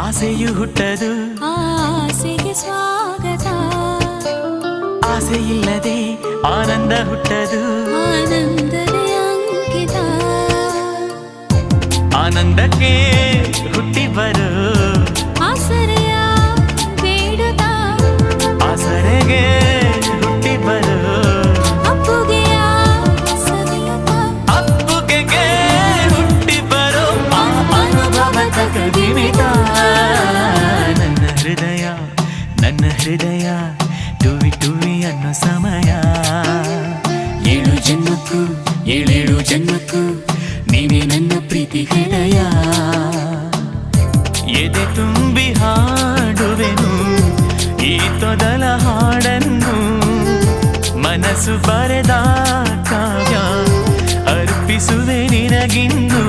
ಆಸೆಯು ಹುಟ್ಟದು ಆಸೆಗೆ ಸ್ವಾಗತ ಆಸೆ ಇಲ್ಲದೆ ಆನಂದ ಹುಟ್ಟದು ಆನಂದವೇ ಅಂಕಿತ ಆನಂದಕ್ಕೆ ಹುಟ್ಟಿ ಬರು ಆಸರೆಯ ಬೇಡುತ್ತ ಆಸರೆಗೆ ಹುಟ್ಟಿ ಬರು ಅಪ್ಪುಗೆಯ ಸವಿಯುತ್ತ ಅಪ್ಪುಗೆಗೆ ಹುಟ್ಟಿ ಬರು ಅನುಭವದ ಕದಿಮಿತ ನನ್ನ ಹೃದಯ ಟುವಿ ಟುವಿ ಅನ್ನೋ ಸಮಯ ಏಳೇಳು ಜನ್ಮಕ್ಕೂ ನೀವೇ ನನ್ನ ಪ್ರೀತಿ ಹೃದಯ ಎದೆ ತುಂಬಿ ಹಾಡುವೆನು ಈ ತೊದಲ ಹಾಡನ್ನು ಮನಸ್ಸು ಬರೆದ ಕಾವ್ಯ ಅರ್ಪಿಸುವೆ ನಿನಗಿನ್ನು